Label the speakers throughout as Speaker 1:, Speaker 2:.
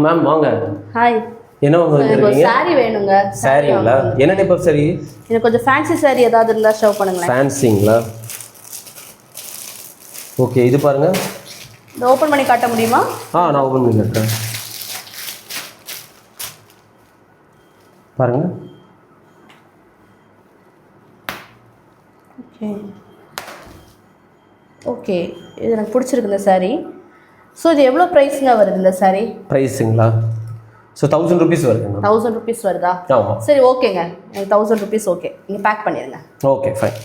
Speaker 1: Ma'am வாங்க.
Speaker 2: Hi.
Speaker 1: என்ன
Speaker 2: உங்களுக்கு saree வேணுங்க.
Speaker 1: சாரிங்களா? என்ன டைப் ஆஃப் saree?
Speaker 2: எனக்கு கொஞ்சம் ஃபேன்சி saree ஏதாவது இருந்தா ஷோ பண்ணுங்களேன்.
Speaker 1: ஃபேன்சிங்களா? ஓகே, இது பாருங்க.
Speaker 2: இத ஓபன் பண்ணி காட்ட முடியுமா?
Speaker 1: நான் ஓபன் பண்ணி காட்டுறேன். பாருங்க.
Speaker 2: ஓகே ஓகே, இது எனக்கு பிடிச்சிருக்கு இந்த saree. ஸோ இது எவ்வளோ ப்ரைஸுங்க வருது இந்த saree?
Speaker 1: ப்ரைஸுங்களா? ஸோ 1000 rupees வருதுங்க.
Speaker 2: 1000 rupees வருதா?
Speaker 1: ஆமாம்.
Speaker 2: சரி ஓகேங்க, எனக்கு 1000 rupees ஓகே, நீங்கள் பேக் பண்ணிடுங்க.
Speaker 1: Okay fine.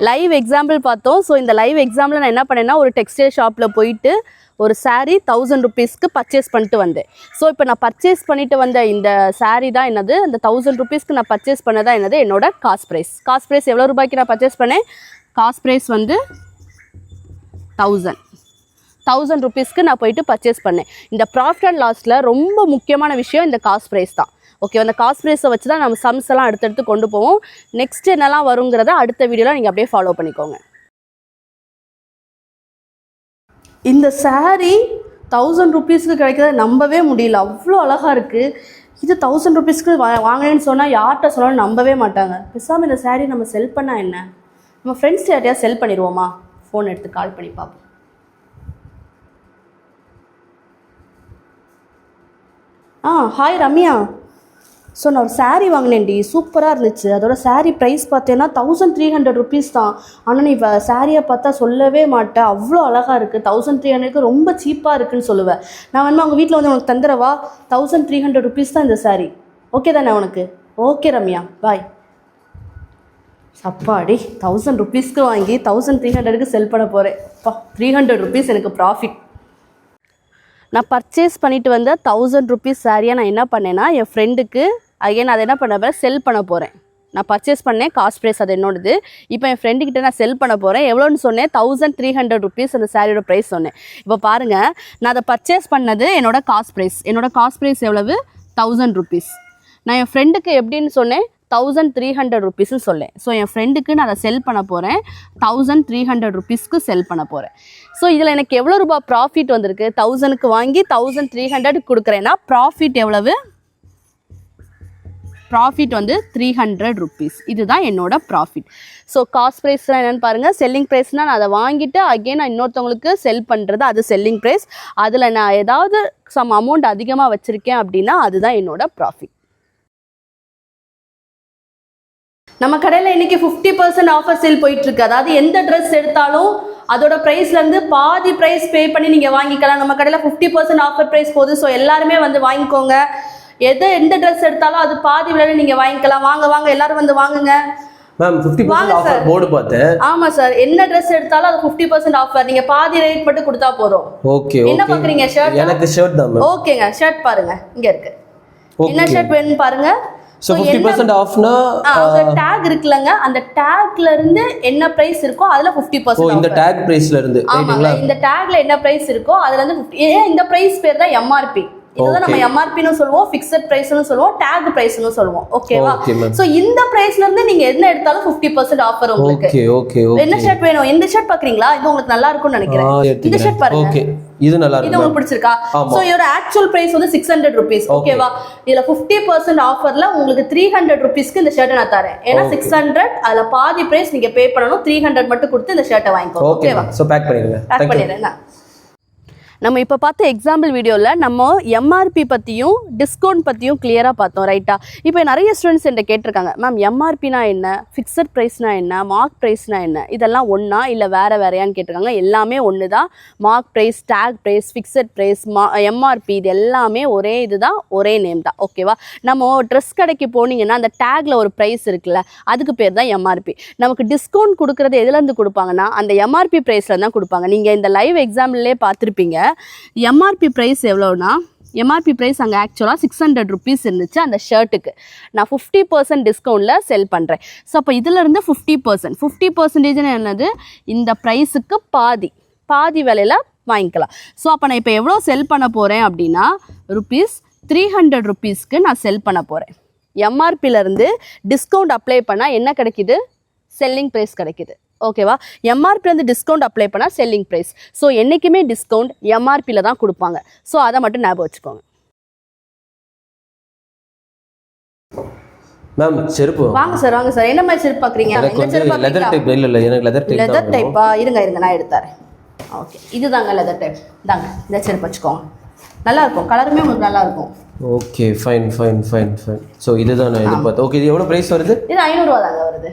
Speaker 2: லைவ் எக்ஸாம்பிள் பார்த்தோம். ஸோ இந்த லைவ் எக்ஸாம்பிள் நான் என்ன பண்ணேன்னா, ஒரு டெக்ஸ்டைல் ஷாப்பில் போயிட்டு ஒரு saree 1000 rupeesக்கு பர்ச்சேஸ் பண்ணிட்டு வந்தேன். ஸோ இப்போ நான் பர்ச்சேஸ் பண்ணிட்டு வந்த இந்த saree தான் என்னது, அந்த 1000 rupeesக்கு நான் பர்ச்சேஸ் பண்ணதான் என்னது என்னோட காஸ்ட் ப்ரைஸ் எவ்வளோ ரூபாய்க்கு நான் பர்ச்சேஸ் பண்ணேன்? காஸ்ட் ப்ரைஸ் வந்து 1000 rupeesக்கு நான் போயிட்டு பர்ச்சேஸ் பண்ணேன். இந்த ப்ராஃபிட் அண்ட் லாஸில் ரொம்ப முக்கியமான விஷயம் இந்த காஸ்ட் ப்ரைஸ் தான். ஓகே, அந்த காஸ்ட் ப்ரைஸை வச்சு தான் நம்ம சம்ஸ் எல்லாம் அடுத்தடுத்து கொண்டு போவோம். நெக்ஸ்ட் என்னெல்லாம் வருங்கிறத அடுத்த வீடியோவில் நீங்கள் அப்படியே ஃபாலோ பண்ணிக்கோங்க. இந்த saree 1000 rupeesக்கு கிடைக்கிறத நம்பவே முடியல, அவ்வளோ அழகாக இருக்குது. இது 1000 rupeesக்கு வாங்கினேன்னு சொன்னால் யார்கிட்ட சொன்னாலும் நம்பவே மாட்டாங்க. பேசாமல் இந்த saree நம்ம செல் பண்ணால் என்ன, நம்ம ஃப்ரெண்ட்ஸ் யார்ட்டையா செல் பண்ணிடுவோமா? ஃபோன் எடுத்து கால் பண்ணி பார்ப்போம். ஹாய் ரம்யா. ஸோ நான் ஒரு saree வாங்கினேன்டி, சூப்பராக இருந்துச்சு. அதோட saree ப்ரைஸ் பார்த்தேன்னா 1300 rupees தான். ஆனால் நீ இப்போ சாரியை பார்த்தா சொல்லவே மாட்டேன், அவ்வளோ அழகாக இருக்குது. 1300க்கு ரொம்ப சீப்பாக இருக்குதுன்னு சொல்லுவேன். நான் வந்து அவங்க வீட்டில் வந்து உனக்கு தந்துடவா? 1300 rupees தான் இந்த saree. ஓகே தானே உனக்கு? ஓகே ரம்யா, பாய். அப்பாடி, 1000 rupeesக்கு வாங்கி 1300க்கு செல் பண்ண போகிறேன். அப்பா, 300 rupees எனக்கு ப்ராஃபிட். நான் பர்ச்சேஸ் பண்ணிட்டு வந்த 1000 rupees சாரியை நான் என்ன பண்ணேன்னா, என் ஃப்ரெண்டுக்கு அகைன் அதை என்ன பண்ண செல் பண்ண போகிறேன். நான் பர்ச்சேஸ் பண்ணேன், காஸ்ட் ப்ரைஸ் அது என்னோடது. இப்போ என் ஃப்ரெண்டுக்கிட்ட நான் செல் பண்ண போகிறேன். எவ்வளோன்னு சொன்னேன்? 1300 rupees அந்த சாரியோட ப்ரைஸ் சொன்னேன். இப்போ பாருங்கள், நான் அதை பர்ச்சேஸ் பண்ணது என்னோட காஸ்ட் ப்ரைஸ் எவ்வளவு? 1000 rupees. நான் என் ஃப்ரெண்டுக்கு எப்படின்னு சொன்னேன்? 1300 rupeesன்னு சொல்லேன். ஸோ என் ஃப்ரெண்டுக்கு நான் அதை செல் பண்ண போகிறேன், 1300 rupeesக்கு செல் பண்ண போகிறேன். ஸோ இதில் எனக்கு எவ்வளோ ரூபாய் ப்ராஃபிட் வந்திருக்கு? 1000க்கு வாங்கி 1300 கொடுக்குறேன்னா ப்ராஃபிட் எவ்வளவு? ப்ராஃபிட் வந்து 300 rupees. இதுதான் என்னோட ப்ராஃபிட். ஸோ காஸ்ட் ப்ரைஸ்லாம் என்னென்னு பாருங்கள். செல்லிங் ப்ரைஸ்னால் நான் அதை வாங்கிட்டு அகெயின் நான் இன்னொருத்தவங்களுக்கு செல் பண்ணுறது, அது செல்லிங் ப்ரைஸ். அதில் நான் ஏதாவது சம் அமௌண்ட் அதிகமாக வச்சுருக்கேன் அப்படின்னா அதுதான் என்னோட ப்ராஃபிட். நம்ம கடையில் இன்றைக்கி 50% ஆஃபர் சேல் போயிட்டுருக்கு. அதாவது எந்த ட்ரெஸ் எடுத்தாலும் அதோட ப்ரைஸ்லேருந்து பாதி ப்ரைஸ் பே பண்ணி நீங்கள் வாங்கிக்கலாம். நம்ம கடையில் 50% ஆஃபர் ப்ரைஸ் போகுது. ஸோ எல்லாருமே வந்து வாங்கிக்கோங்க. எந்த ட்ரெஸ் எடுத்தாலும் அது பாதி விலையில் நீங்கள் வாங்கிக்கலாம். வாங்க எல்லாரும் வந்து வாங்குங்க.
Speaker 1: மேம் 50% ஆஃபர் போர்டு பார்த்தேன்.
Speaker 2: ஆமா சார், என்ன ட்ரெஸ் எடுத்தாலும் அது 50% ஆஃபர். நீங்க பாதி ரேட் மட்டும் கொடுத்தா போதும்.
Speaker 1: ஓகே.
Speaker 2: என்ன பாக்குறீங்க? ஷர்ட்?
Speaker 1: எனக்கு ஷர்ட் தான் மேம்.
Speaker 2: ஓகேங்க, ஷர்ட் பாருங்க, இங்க இருக்கு. என்ன ஷர்ட் வேணும்னு பாருங்க.
Speaker 1: சோ 50% ஆஃப்னா
Speaker 2: அந்த டாக் இருக்குலங்க, அந்த டாக்ல இருந்து என்ன பிரைஸ் இருக்கோ அதுல 50%.
Speaker 1: ஓ, இந்த டாக் பிரைஸ்ல இருந்து
Speaker 2: ரைட்டுங்களா? இந்த டாக்ல என்ன பிரைஸ் இருக்கோ அதுல இருந்து 50. இந்த பிரைஸ் பேர் தான் எம்ஆர்பி. இதுதான் நம்ம எம்ஆர்பின்னு சொல்லுவோம், ஃபிக்ஸட் பிரைஸ்னு சொல்லுவோம், டாக் பிரைஸ்னு சொல்லுவோம். ஓகேவா? சோ இந்த பிரைஸ்ல இருந்து நீங்க என்ன எடுத்தாலும் 50% ஆஃபர் உங்களுக்கு.
Speaker 1: Okay okay okay.
Speaker 2: என்ன ஷர்ட் வேணும்? இந்த ஷர்ட் பாக்குறீங்களா? இது உங்களுக்கு நல்லா இருக்கும்னு நினைக்கிறேன். இந்த ஷர்ட் பாருங்க.
Speaker 1: ஓகே, இது நல்லா இருக்கு.
Speaker 2: இது உங்களுக்கு பிடிச்சிருக்கா? சோ இதோட ஆக்சுவல் பிரைஸ் வந்து 600 rupees. ஓகேவா? இதுல 50% ஆஃபர்ல உங்களுக்கு 300 rupeesக்கு இந்த ஷர்ட் நான் தரேன். ஏன்னா 600 அதுல பாதி பிரைஸ் நீங்க பே பண்ணனும். 300 மட்டும் கொடுத்து இந்த ஷர்ட்டை வாங்கிக்கோங்க. ஓகேவா?
Speaker 1: சோ பேக் பண்ணிடுங்க.
Speaker 2: பேக் பண்ணிடுறேன். நம்ம இப்போ பார்த்த எக்ஸாம்பிள் வீடியோவில் நம்ம எம்ஆர்பி பற்றியும் டிஸ்கவுண்ட் பற்றியும் கிளியராக பார்த்தோம், ரைட்டா? இப்போ நிறைய ஸ்டூடெண்ட்ஸ் என்கிட்ட கேட்டிருக்காங்க, மேம் எம்ஆர்பினா என்ன, ஃபிக்ஸட் ப்ரைஸ்னா என்ன, மார்க் ப்ரைஸ்னா என்ன, இதெல்லாம் ஒன்றா இல்லை வேறையான்னு கேட்டிருக்காங்க. எல்லாமே ஒன்று தான். Mark price, tag price, fixed price, MRP, இது எல்லாமே ஒரே இது தான், ஒரே நேம் தான். ஓகேவா? நம்ம ட்ரெஸ் கடைக்கு போனீங்கன்னா அந்த டேக்கில் ஒரு ப்ரைஸ் இருக்குல்ல, அதுக்கு பேர் தான் எம்ஆர்பி. நமக்கு டிஸ்கவுண்ட் கொடுக்குறது எதுலேருந்து கொடுப்பாங்கன்னா அந்த எம்ஆர்பி ப்ரைஸில் தான் கொடுப்பாங்க. நீங்கள் இந்த லைவ் எக்ஸாம்பிள்லேயே பார்த்துருப்பீங்க. எம்ஆர்பி ப்ரைஸ் எவ்வளோனா, எம்ஆர்பி ப்ரைஸ் அங்கே ஆக்சுவலாக 600 rupees இருந்துச்சு அந்த ஷர்ட்டுக்கு. நான் 50% டிஸ்கவுண்டில் செல் பண்ணுறேன். ஸோ அப்போ இதிலேருந்து 50% என்னது, இந்த ப்ரைஸுக்கு பாதி விலையில் வாங்கிக்கலாம். ஸோ அப்போ நான் இப்போ எவ்வளோ செல் பண்ண போகிறேன் அப்படின்னா ₹300 rupeesக்கு நான் செல் பண்ண போகிறேன். எம்ஆர்பியிலேருந்து டிஸ்கவுண்ட் அப்ளை பண்ணால் என்ன கிடைக்கிது? செல்லிங் ப்ரைஸ் கிடைக்கிது. ஓகேவா? எம்ஆர்பிலேருந்து டிஸ்கவுண்ட் அப்ளை பண்ணால் செல்லிங் ப்ரைஸ். ஸோ என்றைக்குமே டிஸ்கவுண்ட் எம்ஆர்பியில் தான் கொடுப்பாங்க. ஸோ அதை மட்டும் ஞாபகம் வச்சுக்கோங்க.
Speaker 1: மேம் செருப்பு
Speaker 2: வாங்க சார், வாங்க சார். என்ன மாதிரி செருப்பு பார்க்குறீங்க?
Speaker 1: எனக்கு வந்து லெதர் டைப். இல்லை எனக்கு லெதர்
Speaker 2: டைப்பா? இருங்க நான் எடுத்துறேன். ஓகே, இதுதாங்க லெதர் டைப். தாங்க இந்த செருப்பு வச்சுக்கோங்க. நல்லா இருக்கும், கலருமே உங்களுக்கு நல்லா இருக்கும்.
Speaker 1: Okay fine. ஸோ இதுதான் நான் எதிர்பார்த்தேன். ஓகே, இது எவ்வளோ ப்ரைஸ் வருது?
Speaker 2: இது 500 தாங்க வருது.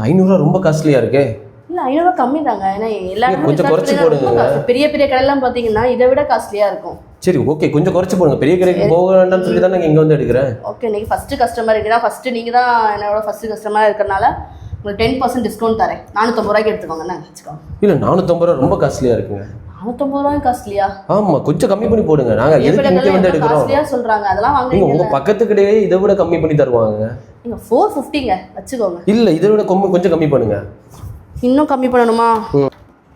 Speaker 1: 500 ரொம்ப காஸ்ட்லியாக இருக்கே.
Speaker 2: இல்லை 500 கம்மி தாங்க. ஏன்னா எல்லாரும்
Speaker 1: கொஞ்சம் குறைச்சி போடுங்க.
Speaker 2: பெரிய பெரிய கடையெல்லாம் பார்த்தீங்கன்னா இதை விட காஸ்ட்லியாக இருக்கும்.
Speaker 1: சரி ஓகே, கொஞ்சம் குறைச்சி போடுங்க. பெரிய கடைக்கு போக வேண்டாம்னு சொல்லி தான் நாங்கள் இங்கே வந்து எடுக்கிறேன்.
Speaker 2: ஓகே, நீங்கள் ஃபஸ்ட்டு கஸ்டமர் இருக்குன்னா நீங்கள் தான் என்னோட ஃபஸ்ட்டு கஸ்டமராக இருக்கிறனால உங்களுக்கு 10% டிஸ்கவுண்ட் தரேன். 450 ரூபாய்க்கு எடுத்துக்கோங்கண்ணா வச்சுக்கோங்க.
Speaker 1: இல்லை 450 ரூபா ரொம்ப காஸ்ட்லியாக இருக்குங்க.
Speaker 2: 450 ரூபாய் காஸ்ட்லியா?
Speaker 1: ஆமாம், கொஞ்சம் கம்மி பண்ணி போடுங்க. நாங்கள் எதுக்கு இங்கே வந்து எடுக்கிறோம்?
Speaker 2: காஸ்ட்லியாக சொல்கிறாங்க, அதெல்லாம் வாங்குறீங்க.
Speaker 1: உங்கள் பக்கத்து கடையே இதை விட கம்மி பண்ணி தருவாங்க.
Speaker 2: நீங்கள் 450ங்க வச்சுக்கோங்க.
Speaker 1: இல்லை இதை விட கொஞ்சம் கம்மி பண்ணுங்க.
Speaker 2: இன்னும் கம்மி பண்ணணுமா?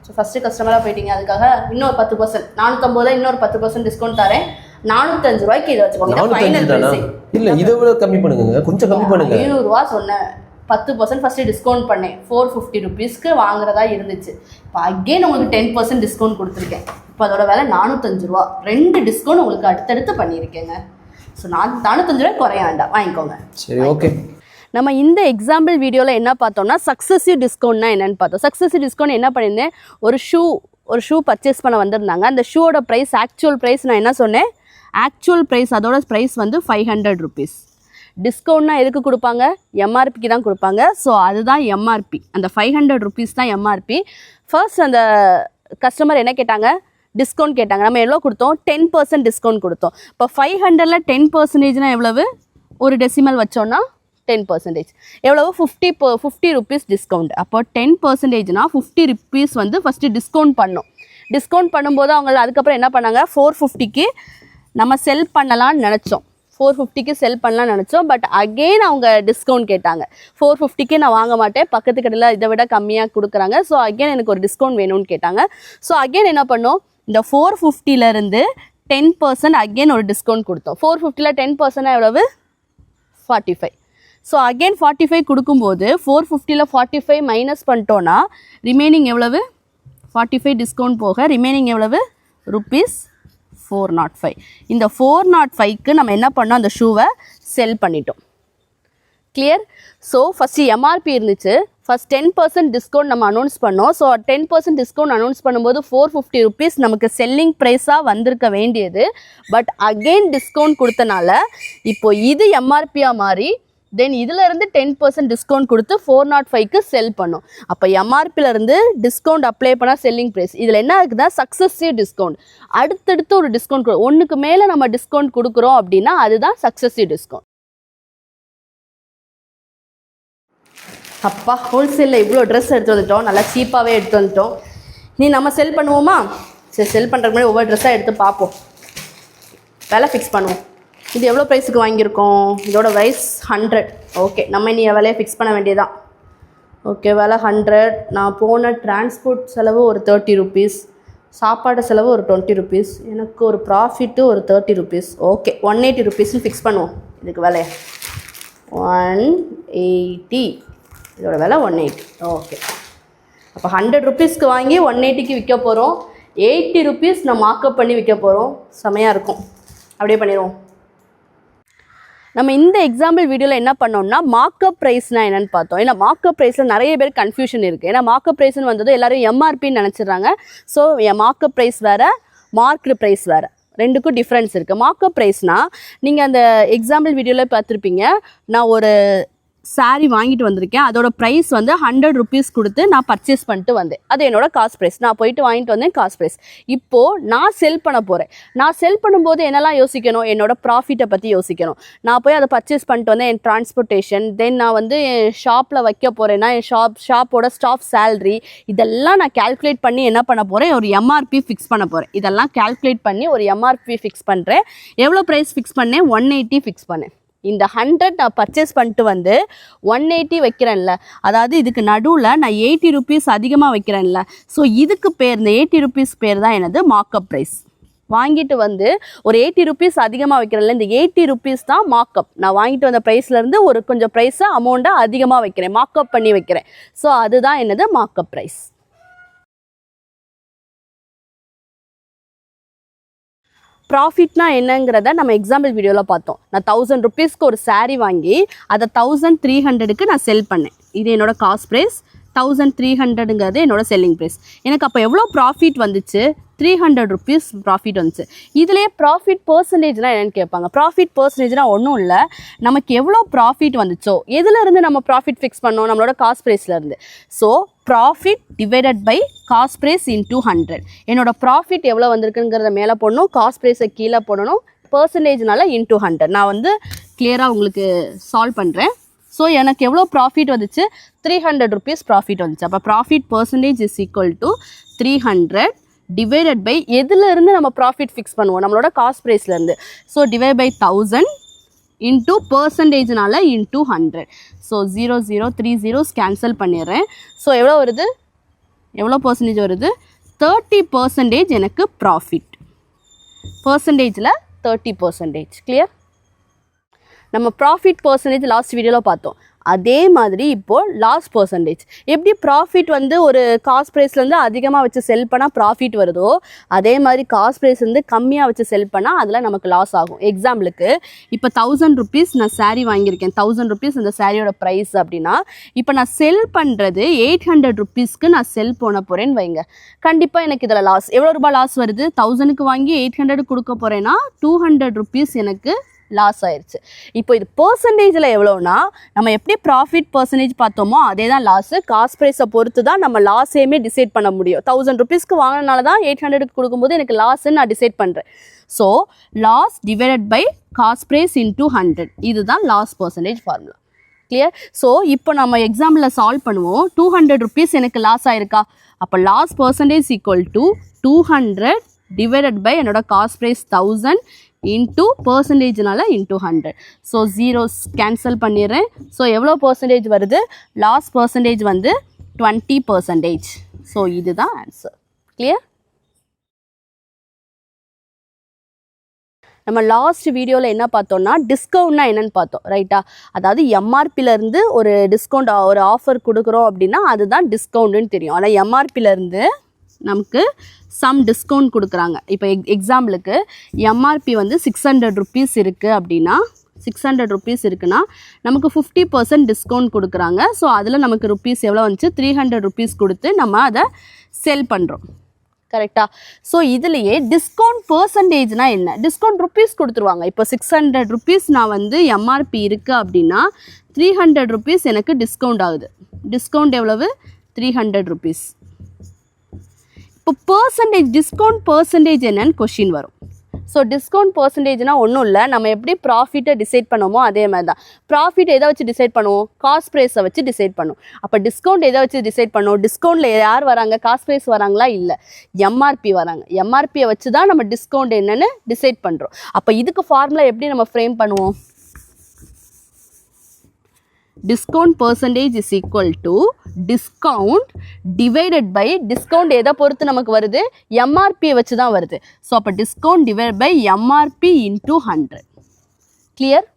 Speaker 2: ஸோ ஃபஸ்ட்டு கஸ்டமராக போயிட்டீங்க, அதுக்காக இன்னொரு 10%, 450 இன்னொரு 10% டிஸ்கவுண்ட் தரேன். 405 ரூபாய்க்கு இதை வச்சுக்கோங்க.
Speaker 1: 405 தானா? இல்லை இதை விட கம்மி பண்ணுங்க, கொஞ்சம் கம்மி பண்ணுங்க.
Speaker 2: 500 ரூபா சொன்னேன், 10% ஃபஸ்ட்டு டிஸ்கவுண்ட் பண்ணேன். 450 ருபீஸ்க்கு வாங்குறதா இருந்துச்சு. இப்போ அகெயின் உங்களுக்கு 10% டிஸ்கவுண்ட் கொடுத்துருக்கேன். இப்போ அதோட விலை 405 ரூபா. 2 டிஸ்கவுண்ட் உங்களுக்கு அடுத்தடுத்து பண்ணியிருக்கேங்க. ஸோ 405 ரூபாய் குறைய வேண்டாம், வாங்கிக்கோங்க.
Speaker 1: சரி ஓகே.
Speaker 2: நம்ம இந்த எக்ஸாம்பிள் வீடியோவில் என்ன பார்த்தோம்னா சக்ஸஸிவ் டிஸ்கவுண்ட்னா என்னென்னு பார்த்தோம். சக்ஸஸிவ் டிஸ்கவுண்ட் என்ன பண்ணியிருந்தேன், ஒரு ஷூ பர்ச்சேஸ் பண்ண வந்திருந்தாங்க. அந்த ஷூவோட ப்ரைஸ், ஆக்சுவல் ப்ரைஸ் நான் என்ன சொன்னேன், ஆக்சுவல் ப்ரைஸ் அதோட ப்ரைஸ் வந்து 500 ருபீஸ். டிஸ்கவுண்ட்னா எதுக்கு கொடுப்பாங்க? எம்ஆர்பிக்கு தான் கொடுப்பாங்க. ஸோ அதுதான் எம்ஆர்பி. அந்த 500 ருபீஸ் தான் எம்ஆர்பி. ஃபர்ஸ்ட் அந்த கஸ்டமர் என்ன கேட்டாங்க, டிஸ்கவுண்ட் கேட்டாங்க. நம்ம எவ்வளோ கொடுத்தோம்? 10% டிஸ்கவுண்ட் கொடுத்தோம். இப்போ 500ல் 10%னா எவ்வளவு? ஒரு டெசிமல் வச்சோன்னா 10%. எவ்வளவு? 50 ருபீஸ் டிஸ்கவுண்ட். அப்போ 10%னா 50 ருபீஸ் வந்து ஃபஸ்ட்டு டிஸ்கவுண்ட் பண்ணோம். டிஸ்கவுண்ட் பண்ணும்போது அவங்க அதுக்கப்புறம் என்ன பண்ணாங்க, 450க்கு நம்ம செல் பண்ணலான்னு நினச்சோம். 450க்கு செல் பண்ணலாம்னு நினச்சோம். பட் அகெயின் அவங்க டிஸ்கவுண்ட் கேட்டாங்க. 450க்கு நான் வாங்க மாட்டேன், பக்கத்து கடையில் இதை விட கம்மியாக கொடுக்குறாங்க. ஸோ அகெயின் எனக்கு ஒரு டிஸ்கவுண்ட் வேணும்னு கேட்டாங்க. ஸோ அகெயின் என்ன பண்ணோம், இந்த 450லேருந்து 10% அகெயின் ஒரு டிஸ்கவுண்ட் கொடுத்தோம். 450ல் 10% எவ்வளவு? 45. ஸோ அகெயின் 45 கொடுக்கும்போது 450ல் 45 மைனஸ் பண்ணிட்டோன்னா ரிமைனிங் எவ்வளவு? 45 டிஸ்கவுண்ட் போக ரிமைனிங் எவ்வளவு? ₹405. இந்த 405க்கு நம்ம என்ன பண்ணோம், அந்த ஷூவை செல் பண்ணிட்டோம். கிளியர்? ஸோ ஃபஸ்ட்டு எம்ஆர்பி இருந்துச்சு, ஃபஸ்ட் 10% டிஸ்கவுண்ட் நம்ம அனௌன்ஸ் பண்ணோம். ஸோ 10% டிஸ்கவுண்ட் அனௌன்ஸ் பண்ணும்போது 450 ருபீஸ் நமக்கு செல்லிங் ப்ரைஸாக வந்திருக்க வேண்டியது. பட் அகெயின் டிஸ்கவுண்ட் கொடுத்தனால இப்போ இது எம்ஆர்பியாக மாறி தென் இதிலேருந்து 10% டிஸ்கவுண்ட் கொடுத்து 405க்கு செல் பண்ணோம். அப்போ எம்ஆர்பியிலேருந்து டிஸ்கவுண்ட் அப்ளை பண்ணால் செல்லிங் ப்ரைஸ். இதில் என்ன இருக்குதா, சக்ஸஸிவ் டிஸ்கவுண்ட். அடுத்தடுத்து ஒரு டிஸ்கவுண்ட் ஒன்றுக்கு மேலே நம்ம டிஸ்கவுண்ட் கொடுக்குறோம் அப்படின்னா அதுதான் சக்ஸஸிவ் டிஸ்கவுண்ட். அப்பா, ஹோல்சேலில் இவ்வளோ ட்ரெஸ் எடுத்து வந்துட்டோம், நல்லா சீப்பாகவே எடுத்து வந்துட்டோம். நீ நம்ம செல் பண்ணுவோமா? சரி, செல் பண்ணுறதுக்கு முன்னாடி ஒவ்வொரு ட்ரெஸ்ஸாக எடுத்து பார்ப்போம், விலை ஃபிக்ஸ் பண்ணுவோம். இது எவ்வளோ ப்ரைஸுக்கு வாங்கியிருக்கோம்? இதோட ப்ரைஸ் 100. ஓகே, நம்ம இனி விலையை ஃபிக்ஸ் பண்ண வேண்டியதான். ஓகே, விலை 100. நான் போன டிரான்ஸ்போர்ட் செலவு ஒரு 30 ருபீஸ், சாப்பாடு செலவு ஒரு 20 ருபீஸ், எனக்கு ஒரு ப்ராஃபிட்டு ஒரு 30 ருபீஸ். ஓகே, 180 ருபீஸ்னு ஃபிக்ஸ் பண்ணுவோம். இதுக்கு விலையை 180. இதோட விலை 180. ஓகே, அப்போ 100 ருபீஸ்க்கு வாங்கி 180க்கு விற்க போகிறோம். 80 ருபீஸ் நான் மார்க்கப் பண்ணி விற்க போகிறோம். செமையாக இருக்கும், அப்படியே பண்ணிடுவோம். நம்ம இந்த எக்ஸாம்பிள் வீடியோவில் என்ன பண்ணோம்னா மார்க்கப் ப்ரைஸ்னால் என்னென்னு பார்த்தோம். ஏன்னா மார்க்கப் ப்ரைஸில் நிறைய பேர் கன்ஃபியூஷன் இருக்குது. ஏன்னா மார்க்கப் ப்ரைஸ்னு வந்தது எல்லோரும் எம்ஆர்பின்னு நினச்சிடுறாங்க. ஸோ மார்க்கப் ப்ரைஸ் வேறு, மார்க்டு ப்ரைஸ் வேறு, ரெண்டுக்கும் டிஃப்ரென்ஸ் இருக்குது. மார்க்கப் ப்ரைஸ்னால் நீங்கள் அந்த எக்ஸாம்பிள் வீடியோவில் பார்த்துருப்பீங்க, நான் ஒரு சாரீ வாங்கிட்டு வந்திருக்கேன், அதோட ப்ரைஸ் வந்து 100 ருபீஸ் கொடுத்து நான் பர்ச்சேஸ் பண்ணிட்டு வந்தேன். அது என்னோட காஸ்ட் ப்ரைஸ், நான் போயிட்டு வாங்கிட்டு வந்தேன், காஸ்ட் ப்ரைஸ். இப்போது நான் செல் பண்ண போகிறேன். நான் செல் பண்ணும்போது என்னெல்லாம் யோசிக்கணும், என்னோட ப்ராஃபிட்டை பற்றி யோசிக்கணும். நான் போய் அதை பர்ச்சேஸ் பண்ணிட்டு வந்தேன், என் டிரான்ஸ்போர்ட்டேஷன், தென் நான் வந்து என் ஷாப்பில் வைக்க போகிறேன்னா என் ஷாப்போட ஸ்டாஃப் சேல்ரி, இதெல்லாம் நான் கால்குலேட் பண்ணி என்ன பண்ண போகிறேன், ஒரு எம்ஆர்பி ஃபிக்ஸ் பண்ண போகிறேன். இதெல்லாம் கால்குலேட் பண்ணி ஒரு எம்ஆர்பி ஃபிக்ஸ் பண்ணுறேன். எவ்வளோ ப்ரைஸ் ஃபிக்ஸ் பண்ணேன்? 180 ஃபிக்ஸ் பண்ணேன். இந்த 100 நான் பர்ச்சேஸ் பண்ணிட்டு வந்து 180 வைக்கிறேன்ல, அதாவது இதுக்கு நடுவில் நான் 80 ருபீஸ் அதிகமாக வைக்கிறேன்ல. ஸோ இதுக்கு பேர், இந்த 80 ருபீஸ் பேர் தான் எனது மார்க்கப் ப்ரைஸ். வாங்கிட்டு வந்து ஒரு 80 rupees அதிகமாக வைக்கிறேன்ல, இந்த 80 rupees தான் மார்க்அப். நான் வாங்கிட்டு வந்த ப்ரைஸ்லேருந்து ஒரு கொஞ்சம் ப்ரைஸை அமௌண்ட்டை அதிகமாக வைக்கிறேன், மார்க்அப் பண்ணி வைக்கிறேன். ஸோ அதுதான் என்னது மார்க்அப் ப்ரைஸ். ப்ராஃபிட்னா என்னங்கிறத நம்ம எக்ஸாம்பிள் வீடியோவில் பார்த்தோம். நான் 1000 rupeesக்கு ஒரு saree வாங்கி அதை 1300க்கு நான் செல் பண்ணேன். இது என்னோட காஸ்ட் ப்ரைஸ். 1300ங்கிறது என்னோட செல்லிங் ப்ரைஸ். எனக்கு அப்போ எவ்வளோ ப்ராஃபிட் வந்துச்சு? 300 rupees ப்ராஃபிட் வந்துச்சு. இதுலேயே ப்ராஃபிட் பர்சன்டேஜ்னால் என்னென்னு கேட்பாங்க. ப்ராஃபிட் பர்சன்டேஜ்னால் ஒன்றும் இல்லை, நமக்கு எவ்வளோ ப்ராஃபிட் வந்துச்சோ எதுலேருந்து நம்ம ப்ராஃபிட் ஃபிக்ஸ் பண்ணோம், நம்மளோட காஸ்ட் ப்ரைஸ்லேருந்து. So profit divided by cost price into 100. என்னோட ப்ராஃபிட் எவ்வளோ வந்திருக்குங்கிறத மேலே போடணும், காஸ்ட் ப்ரைஸை கீழே போடணும், பர்சன்டேஜ்னால இன்டூ 100. நான் வந்து கிளியராக உங்களுக்கு சால்வ் பண்ணுறேன். ஸோ எனக்கு எவ்வளோ ப்ராஃபிட் வந்துச்சு? 300 rupees ப்ராஃபிட் வந்துச்சு. அப்போ profit percentage is equal to 300 divided by எதுலேருந்து நம்ம ப்ராஃபிட் ஃபிக்ஸ் பண்ணுவோம், நம்மளோட காஸ்ட் ப்ரைஸ்லேருந்து. ஸோ டிவைட் பை 1000 இன்டூ பர்சன்டேஜ்னால இன்டூ 100. ஸோ 0 0 3 zeros கேன்சல் பண்ணிடுறேன். ஸோ எவ்வளோ வருது? எவ்வளோ பர்சன்டேஜ் வருது? 30% எனக்கு ப்ராஃபிட். பர்சன்டேஜில் 30%. கிளியர்? நம்ம ப்ராஃபிட் பர்சன்டேஜ் லாஸ்ட் வீடியோவில் பார்த்தோம். அதே மாதிரி இப்போது லாஸ் பர்சன்டேஜ். எப்படி ப்ராஃபிட் வந்து ஒரு காஸ்ட் ப்ரைஸ்லேருந்து அதிகமாக வச்சு செல் பண்ணால் ப்ராஃபிட் வருதோ, அதே மாதிரி காஸ்ட் ப்ரைஸ் வந்து கம்மியாக வச்சு செல் பண்ணால் அதில் நமக்கு லாஸ் ஆகும். எக்ஸாம்பிளுக்கு இப்போ 1000 rupees நான் saree வாங்கியிருக்கேன். 1000 rupees அந்த சாரியோட ப்ரைஸ் அப்படின்னா, இப்போ நான் செல் பண்ணுறது 800 rupeesக்கு நான் செல் பண்ண போகிறேன்னு வைங்க. கண்டிப்பாக எனக்கு இதில் லாஸ். எவ்வளோ ரூபாய் லாஸ் வருது? 1000க்கு வாங்கி 800 கொடுக்க போகிறேன்னா 200 rupees எனக்கு லாஸ் ஆயிடுச்சு. இப்போ இது பர்சன்டேஜில் எவ்வளோனா, நம்ம எப்படி ப்ராஃபிட் பர்சன்டேஜ் பார்த்தோமோ அதே தான் லாஸு. காஸ்ட் ப்ரைஸை பொறுத்து தான் நம்ம லாஸையுமே டிசைட் பண்ண முடியும். 1000 rupeesக்கு வாங்கினால தான் 800க்கு கொடுக்கும்போது எனக்கு லாஸ்ன்னு நான் டிசைட் பண்ணுறேன். So loss divided by cost price into 100. இதுதான் loss percentage formula. Clear? So இப்போ நம்ம எக்ஸாம்பிளில் சால்வ் பண்ணுவோம். 200 rupees எனக்கு லாஸ் ஆயிருக்கா? அப்போ loss percentage equal to 200 divided by என்னோட காஸ்ட் ப்ரைஸ் 1000 இன்டூ பர்சன்டேஜ்னால இன்டூ 100. ஸோ ஜீரோஸ் கேன்சல் பண்ணிடுறேன். ஸோ எவ்வளோ பர்சன்டேஜ் வருது? லாஸ் பர்சன்டேஜ் வந்து 20%. ஸோ இதுதான் ஆன்சர். கிளியர்? நம்ம லாஸ்ட் வீடியோவில் என்ன பார்த்தோம்னா டிஸ்கவுண்ட்னா என்னென்னு பார்த்தோம், ரைட்டா? அதாவது எம்ஆர்பிலேருந்து ஒரு டிஸ்கவுண்ட், ஒரு ஆஃபர் கொடுக்குறோம் அப்படின்னா அதுதான் டிஸ்கவுண்ட்டுன்னு தெரியும். ஆனால் எம்ஆர்பிலேருந்து நமக்கு சம் டிஸ்கவுண்ட் கொடுக்குறாங்க. இப்போ எக்ஸாம்பிளுக்கு எம்ஆர்பி வந்து 600 rupees இருக்குது அப்படின்னா, 600 rupees இருக்குன்னா நமக்கு 50% டிஸ்கவுண்ட் கொடுக்குறாங்க. ஸோ அதில் நமக்கு ருப்பீஸ் எவ்வளோ வந்துச்சு? 300 rupees கொடுத்து நம்ம அதை செல் பண்ணுறோம். கரெக்டாக? ஸோ இதுலேயே டிஸ்கவுண்ட் பர்சன்டேஜ்னால் என்ன? டிஸ்கவுண்ட் ருப்பீஸ் கொடுத்துருவாங்க. இப்போ 600 rupees நான் வந்து எம்ஆர்பி இருக்குது அப்படின்னா 300 rupees எனக்கு டிஸ்கவுண்ட் ஆகுது. டிஸ்கவுண்ட் எவ்வளவு? 300 rupees. இப்போ பர்சன்டேஜ், டிஸ்கவுண்ட் பர்சன்டேஜ் என்னன்னு கொஷின் வரும். ஸோ டிஸ்கவுண்ட் பர்சன்டேஜ்னால் ஒன்றும் இல்லை, நம்ம எப்படி ப்ராஃபிட்டை டிசைட் பண்ணுவோமோ அதே மாதிரி தான். ப்ராஃபிட் எதை வச்சு டிசைட் பண்ணுவோம்? காஸ்ட் ப்ரைஸை வச்சு டிசைட் பண்ணுவோம். அப்போ டிஸ்கவுண்ட் எதை வச்சு டிசைட் பண்ணுவோம்? டிஸ்கவுண்டில் யார் வராங்க? காஸ்ட் ப்ரைஸ் வராங்களா? இல்லை, எம்ஆர்பி வராங்க. எம்ஆர்பியை வச்சு தான் நம்ம டிஸ்கவுண்ட் என்னென்னு டிசைட் பண்ணுறோம். அப்போ இதுக்கு ஃபார்முலா எப்படி நம்ம ஃப்ரேம் பண்ணுவோம்? Discount percentage is equal to discount divided by, discount எதை பொறுத்து நமக்கு வருது? எம்ஆர்பியை வச்சு தான் வருது. ஸோ அப்போ discount divide by MRP into 100. Clear?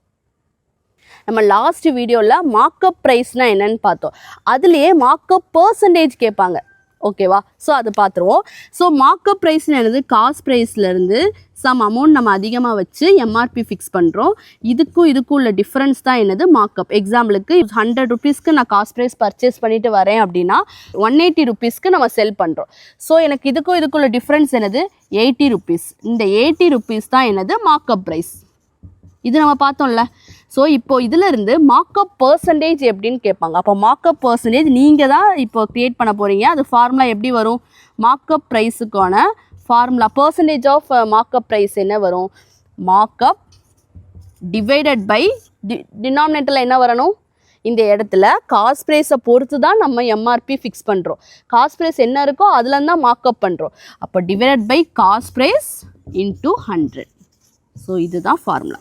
Speaker 2: நம்ம லாஸ்ட் வீடியோவில் மார்க்அப் ப்ரைஸ்னால் என்னென்னு பார்த்தோம். அதுலேயே மார்க்அப் பர்சன்டேஜ் கேட்பாங்க. ஓகேவா? ஸோ அது பார்த்துருவோம். ஸோ மார்க்அப் ப்ரைஸ்னு என்னது? காஸ்ட் ப்ரைஸ்லேருந்து சம் அமௌண்ட் நம்ம அதிகமாக வச்சு எம்ஆர்பி ஃபிக்ஸ் பண்ணுறோம். இதுக்கும் உள்ள டிஃப்ரென்ஸ் தான் என்னது? மார்க்அப். எக்ஸாம்பிளுக்கு 100 rupeesக்கு நான் காஸ்ட் ப்ரைஸ் பர்ச்சேஸ் பண்ணிட்டு வரேன் அப்படின்னா 180 rupeesக்கு நம்ம செல் பண்ணுறோம். ஸோ எனக்கு இதுக்குள்ள டிஃப்ரென்ஸ் என்னது? 80 rupees. இந்த 80 rupees தான் என்னது? Markup price. இது நம்ம பார்த்தோம்ல. ஸோ இப்போ இதிலிருந்து மார்க்அப் பர்சன்டேஜ் எப்படின்னு கேட்பாங்க. அப்போ மார்க்அப் பர்சன்டேஜ் நீங்கள் தான் இப்போ க்ரியேட் பண்ண போகிறீங்க. அது ஃபார்முலா எப்படி வரும்? மார்க்அப் ப்ரைஸுக்கான formula, percentage of markup price என்ன வரும்? மார்க்அப் டிவைடட் பை டினாமினேட்டரில் என்ன வரணும்? இந்த இடத்துல காஸ்ட் ப்ரைஸை பொறுத்து தான் நம்ம எம்ஆர்பி ஃபிக்ஸ் பண்ணுறோம். காஸ்ட் ப்ரைஸ் என்ன இருக்கோ அதில் தான் மார்க்அப் பண்ணுறோம். அப்போ divided by cost price into 100. So இதுதான் ஃபார்முலா.